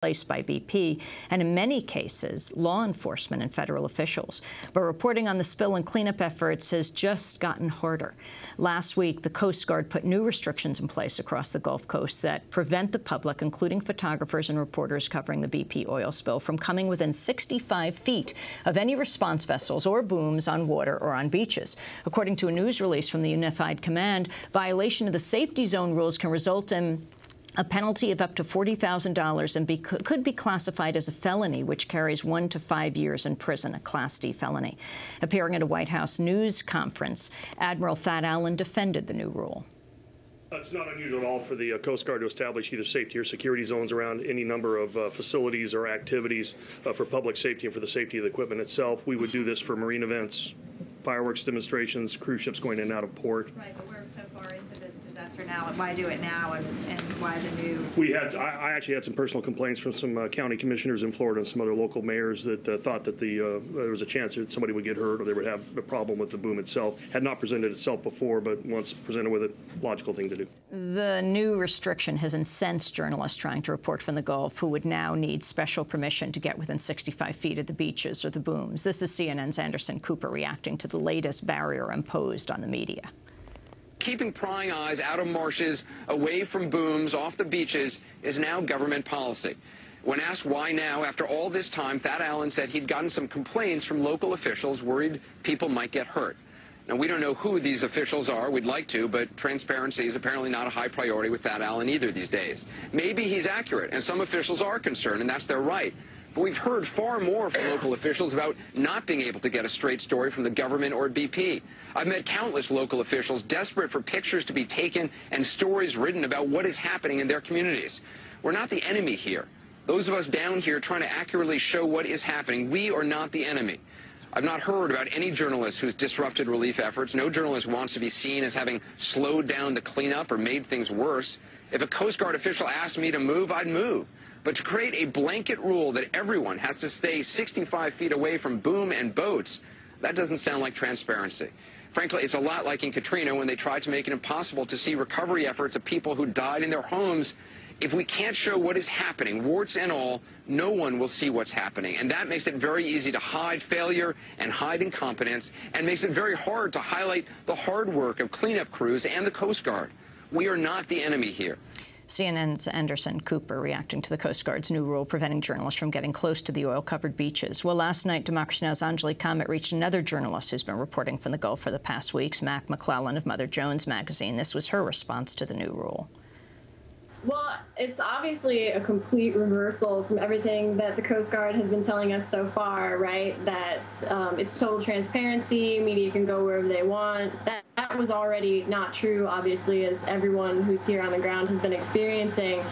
placed by BP, and in many cases, law enforcement and federal officials. But reporting on the spill and cleanup efforts has just gotten harder. Last week, the Coast Guard put new restrictions in place across the Gulf Coast that prevent the public, including photographers and reporters covering the BP oil spill, from coming within 65 feet of any response vessels or booms on water or on beaches. According to a news release from the Unified Command, violation of the safety zone rules can result in a penalty of up to $40,000 and could be classified as a felony, which carries 1 to 5 years in prison, a Class D felony. Appearing at a White House news conference, Admiral Thad Allen defended the new rule. It's not unusual at all for the Coast Guard to establish either safety or security zones around any number of facilities or activities for public safety and for the safety of the equipment itself. We would do this for marine events, fireworks demonstrations, cruise ships going in and out of port. Right, but we're so far into this disaster now, and why do it now, and why the new? I actually had some personal complaints from some county commissioners in Florida and some other local mayors that thought that there was a chance that somebody would get hurt or they would have a problem with the boom itself. Had not presented itself before, but once presented with it, logical thing to do. The new restriction has incensed journalists trying to report from the Gulf, who would now need special permission to get within 65 feet of the beaches or the booms. This is CNN's Anderson Cooper reacting to the latest barrier imposed on the media. Keeping prying eyes out of marshes, away from booms, off the beaches, is now government policy. When asked why now, after all this time, Thad Allen said he'd gotten some complaints from local officials worried people might get hurt. Now, we don't know who these officials are. We'd like to, but transparency is apparently not a high priority with Thad Allen either these days. Maybe he's accurate, and some officials are concerned, and that's their right. But we've heard far more from local officials about not being able to get a straight story from the government or BP. I've met countless local officials desperate for pictures to be taken and stories written about what is happening in their communities. We're not the enemy here. Those of us down here trying to accurately show what is happening, we are not the enemy. I've not heard about any journalist who's disrupted relief efforts. No journalist wants to be seen as having slowed down the cleanup or made things worse. If a Coast Guard official asked me to move, I'd move. But to create a blanket rule that everyone has to stay 65 feet away from boom and boats, that doesn't sound like transparency. Frankly, it's a lot like in Katrina when they tried to make it impossible to see recovery efforts of people who died in their homes. If we can't show what is happening, warts and all, no one will see what's happening. And that makes it very easy to hide failure and hide incompetence, and makes it very hard to highlight the hard work of cleanup crews and the Coast Guard. We are not the enemy here. CNN's Anderson Cooper reacting to the Coast Guard's new rule preventing journalists from getting close to the oil-covered beaches. Well, last night, Democracy Now!'s Anjali Kamat reached another journalist who's been reporting from the Gulf for the past weeks, Mac McClellan of Mother Jones magazine. This was her response to the new rule. Well, it's obviously a complete reversal from everything that the Coast Guard has been telling us so far, right? That it's total transparency, media can go wherever they want. That was already not true, obviously, as everyone who's here on the ground has been experiencing.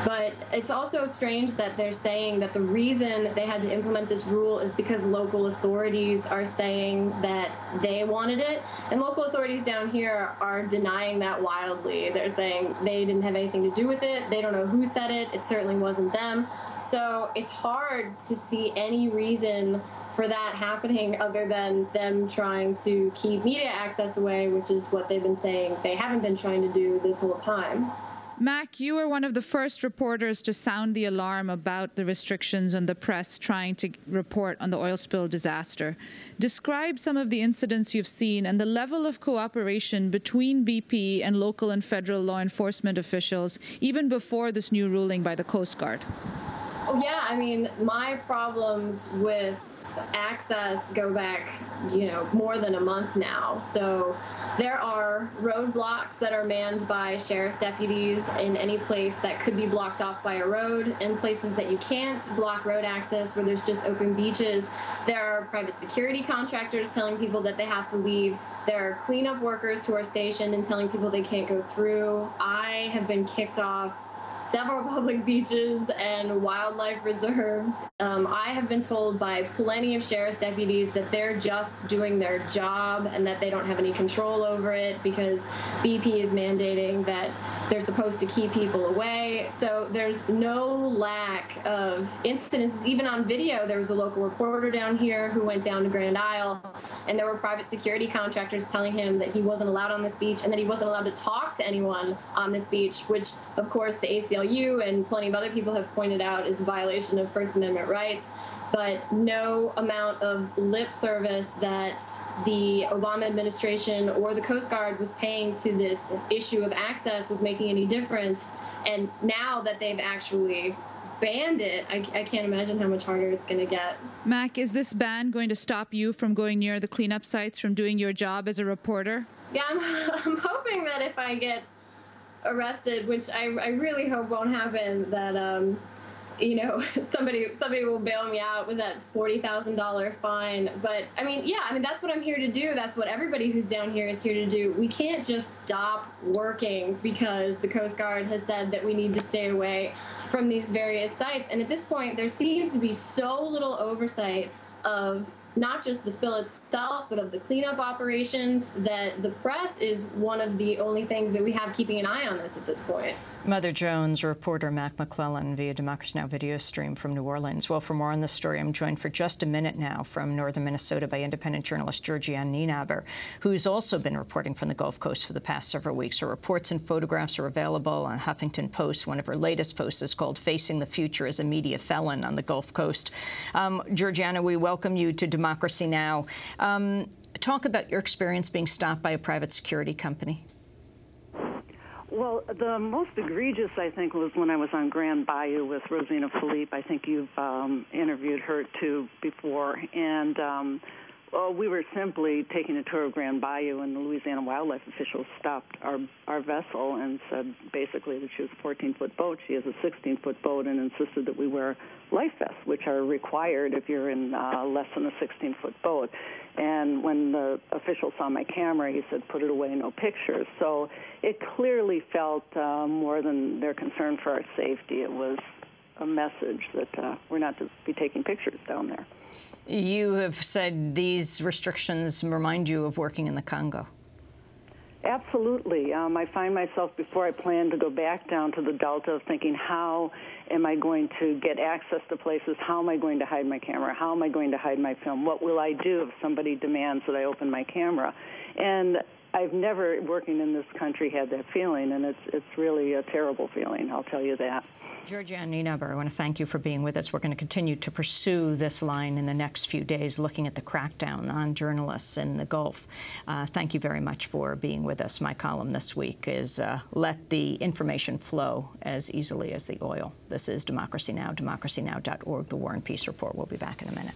But it's also strange that they're saying that the reason they had to implement this rule is because local authorities are saying that they wanted it. And local authorities down here are denying that wildly. They're saying they didn't have anything to do with it. They don't know who said it. It certainly wasn't them. So it's hard to see any reason for that happening other than them trying to keep media access away, which is what they've been saying they haven't been trying to do this whole time. Mac, you were one of the first reporters to sound the alarm about the restrictions on the press trying to report on the oil spill disaster. Describe some of the incidents you've seen and the level of cooperation between BP and local and federal law enforcement officials, even before this new ruling by the Coast Guard. Oh, yeah, I mean, my problems with access go back, more than a month now. So there are roadblocks that are manned by sheriff's deputies in any place that could be blocked off by a road, and places that you can't block road access where there's just open beaches. There are private security contractors telling people that they have to leave. There are cleanup workers who are stationed and telling people they can't go through. I have been kicked off several public beaches and wildlife reserves. I have been told by plenty of sheriff's deputies that they're just doing their job and that they don't have any control over it because BP is mandating that they're supposed to keep people away. So there's no lack of incidences. Even on video, there was a local reporter down here who went down to Grand Isle, and there were private security contractors telling him that he wasn't allowed on this beach and that he wasn't allowed to talk to anyone on this beach, which, of course, the ACLU ACLU and plenty of other people have pointed out is a violation of First Amendment rights, but no amount of lip service that the Obama administration or the Coast Guard was paying to this issue of access was making any difference. And now that they've actually banned it, I can't imagine how much harder it's going to get. Mac, is this ban going to stop you from going near the cleanup sites, from doing your job as a reporter? Yeah, I'm hoping that if I get arrested, which I really hope won't happen, that somebody will bail me out with that $40,000 fine. But I mean, that's what I'm here to do. That's what everybody who's down here is here to do. We can't just stop working because the Coast Guard has said that we need to stay away from these various sites. And at this point, there seems to be so little oversight of not just the spill itself, but of the cleanup operations, that the press is one of the only things that we have keeping an eye on this at this point. Mother Jones, reporter Mac McClellan via Democracy Now! Video stream from New Orleans. Well, for more on this story, I'm joined for just a minute now from northern Minnesota by independent journalist Georgianne Nienaber, who's also been reporting from the Gulf Coast for the past several weeks. Her reports and photographs are available on Huffington Post. One of her latest posts is called "Facing the Future as a Media Felon on the Gulf Coast." Georgianne, we welcome you to Democracy Now! Talk about your experience being stopped by a private security company. Well, the most egregious, I think, was when I was on Grand Bayou with Rosina Philippe. I think you've interviewed her, too, before. And we were simply taking a tour of Grand Bayou, and the Louisiana wildlife officials stopped our vessel and said basically that she was a 14-foot boat. She has a 16-foot boat, and insisted that we wear life vests, which are required if you're in less than a 16-foot boat. And when the official saw my camera, he said, "Put it away, no pictures." So it clearly felt more than their concern for our safety. It was a message that we're not to be taking pictures down there. You have said these restrictions remind you of working in the Congo. Absolutely. I find myself, before I plan to go back down to the Delta, thinking, how am I going to get access to places? How am I going to hide my camera? How am I going to hide my film? What will I do if somebody demands that I open my camera? And I've never, working in this country, had that feeling, and it's really a terrible feeling, I'll tell you that. Georgianne Nienaber, I want to thank you for being with us. We're going to continue to pursue this line in the next few days, looking at the crackdown on journalists in the Gulf. Thank you very much for being with us. My column this week is Let the Information Flow as Easily as the Oil. This is Democracy Now!, democracynow.org, The War and Peace Report. We'll be back in a minute.